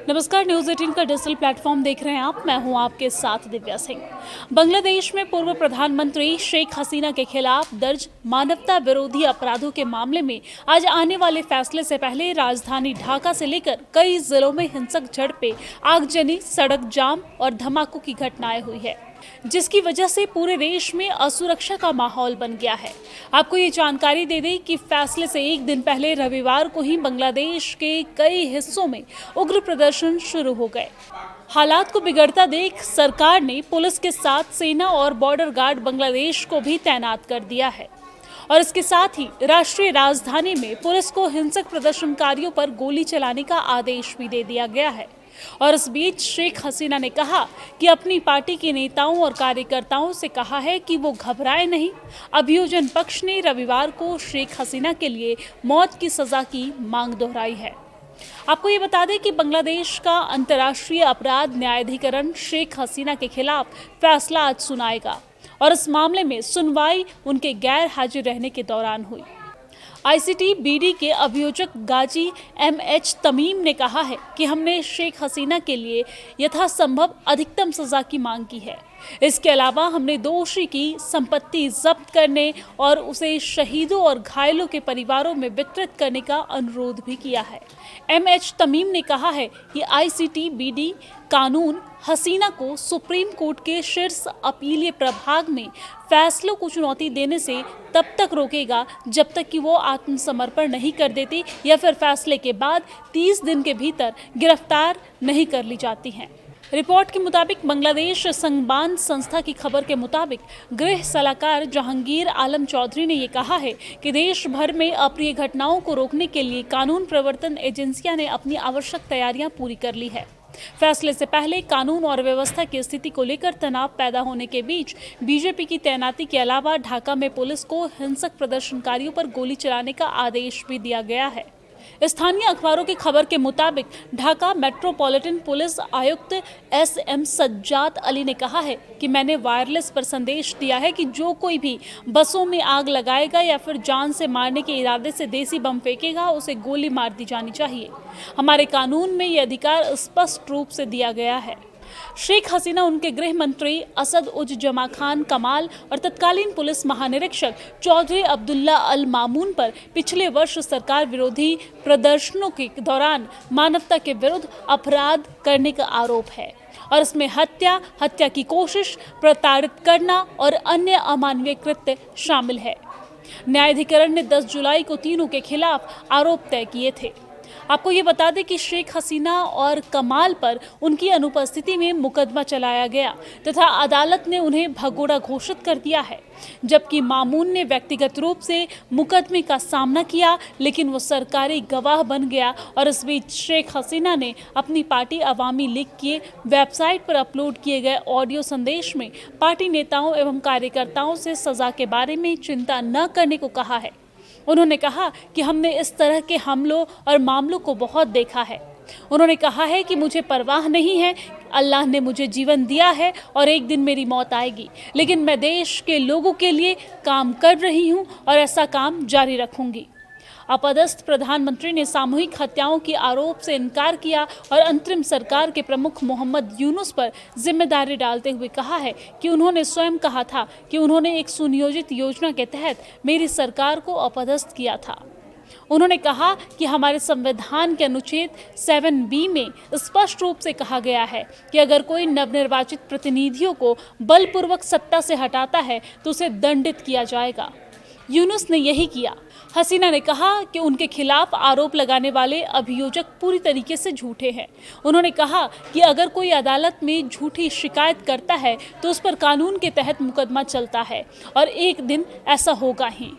नमस्कार, न्यूज़ 18 का digital platform देख रहे हैं आप। मैं हूं आपके साथ दिव्या सिंह। बांग्लादेश में पूर्व प्रधानमंत्री शेख हसीना के खिलाफ दर्ज मानवता विरोधी अपराधों के मामले में आज आने वाले फैसले से पहले राजधानी ढाका से लेकर कई जिलों में हिंसक झड़पें, आगजनी, सड़क जाम और धमाकों की घटनाएं हुई है, जिसकी वजह से पूरे देश में असुरक्षा का माहौल बन गया है। आपको ये जानकारी दे दें कि फैसले से एक दिन पहले रविवार को ही बांग्लादेश के कई हिस्सों में उग्र प्रदर्शन शुरू हो गए। हालात को बिगड़ता देख सरकार ने पुलिस के साथ सेना और बॉर्डर गार्ड बांग्लादेश को भी तैनात कर दिया है और इसके साथ ही राष्ट्रीय राजधानी में पुलिस को हिंसक प्रदर्शनकारियों पर गोली चलाने का आदेश भी दे दिया गया है। और इस बीच शेख हसीना ने कहा कि अपनी पार्टी के नेताओं और कार्यकर्ताओं से कहा है कि वो घबराए नहीं। अभियोजन पक्ष ने रविवार को शेख हसीना के लिए मौत की सजा की मांग दोहराई है। आपको ये बता दें कि बांग्लादेश का अंतर्राष्ट्रीय अपराध न्यायाधिकरण शेख हसीना के खिलाफ फैसला आज सुनाएगा और इस मामले में सुनवाई उनके गैर हाजिर रहने के दौरान हुई। ICTBD के अभियोजक गाजी MH तमीम ने कहा है कि हमने शेख हसीना के लिए यथासंभव अधिकतम सजा की मांग की है। इसके अलावा हमने दोषी की संपत्ति जब्त करने और उसे शहीदों और घायलों के परिवारों में वितरित करने का अनुरोध भी किया है। MH तमीम ने कहा है कि ICTBD कानून हसीना को सुप्रीम कोर्ट के शीर्ष अपीलीय प्रभाग में फैसलों को चुनौती देने से तब तक रोकेगा जब तक कि वो आत्मसमर्पण नहीं कर देती या फिर फैसले के बाद 30 दिन के भीतर गिरफ्तार नहीं कर ली जाती हैं। रिपोर्ट के मुताबिक बांग्लादेश संबान संस्था की खबर के मुताबिक गृह सलाहकार जहांगीर आलम चौधरी ने ये कहा है कि देश भर में अप्रिय घटनाओं को रोकने के लिए कानून प्रवर्तन एजेंसियां ने अपनी आवश्यक तैयारियां पूरी कर ली है। फैसले से पहले कानून और व्यवस्था की स्थिति को लेकर तनाव पैदा होने के बीच बीजेपी की तैनाती के अलावा ढाका में पुलिस को हिंसक प्रदर्शनकारियों पर गोली चलाने का आदेश भी दिया गया है। स्थानीय अखबारों की खबर के मुताबिक ढाका मेट्रोपॉलिटन पुलिस आयुक्त SM सज्जाद अली ने कहा है कि मैंने वायरलेस पर संदेश दिया है कि जो कोई भी बसों में आग लगाएगा या फिर जान से मारने के इरादे से देसी बम फेंकेगा, उसे गोली मार दी जानी चाहिए। हमारे कानून में ये अधिकार स्पष्ट रूप से दिया गया है। शेख हसीना उनके गृह मंत्री असद उज जमा खान कमाल और तत्कालीन पुलिस महानिरीक्षक चौधरी अब्दुल्ला अल मामून पर पिछले वर्ष सरकार विरोधी प्रदर्शनों के दौरान मानवता के विरुद्ध अपराध करने का आरोप है और इसमें हत्या की कोशिश, प्रताड़ित करना और अन्य अमानवीय कृत्य शामिल है। न्यायाधिकरण ने 10 जुलाई को तीनों के खिलाफ आरोप तय किए थे। आपको ये बता दें कि शेख हसीना और कमाल पर उनकी अनुपस्थिति में मुकदमा चलाया गया तथा अदालत ने उन्हें भगोड़ा घोषित कर दिया है, जबकि मामून ने व्यक्तिगत रूप से मुकदमे का सामना किया, लेकिन वो सरकारी गवाह बन गया। और इस बीच शेख हसीना ने अपनी पार्टी अवामी लीग की वेबसाइट पर अपलोड किए गए ऑडियो संदेश में पार्टी नेताओं एवं कार्यकर्ताओं से सजा के बारे में चिंता न करने को कहा है। उन्होंने कहा कि हमने इस तरह के हमलों और मामलों को बहुत देखा है। उन्होंने कहा है कि मुझे परवाह नहीं है, अल्लाह ने मुझे जीवन दिया है और एक दिन मेरी मौत आएगी, लेकिन मैं देश के लोगों के लिए काम कर रही हूं और ऐसा काम जारी रखूंगी। अपदस्थ प्रधानमंत्री ने सामूहिक हत्याओं के आरोप से इनकार किया और अंतरिम सरकार के प्रमुख मोहम्मद यूनुस पर जिम्मेदारी डालते हुए कहा है कि उन्होंने स्वयं कहा था कि उन्होंने एक सुनियोजित योजना के तहत मेरी सरकार को अपदस्थ किया था। उन्होंने कहा कि हमारे संविधान के अनुच्छेद 7B में स्पष्ट रूप से कहा गया है कि अगर कोई नवनिर्वाचित प्रतिनिधियों को बलपूर्वक सत्ता से हटाता है तो उसे दंडित किया जाएगा। यूनुस ने यही किया। हसीना ने कहा कि उनके खिलाफ आरोप लगाने वाले अभियोजक पूरी तरीके से झूठे हैं। उन्होंने कहा कि अगर कोई अदालत में झूठी शिकायत करता है तो उस पर कानून के तहत मुकदमा चलता है और एक दिन ऐसा होगा ही।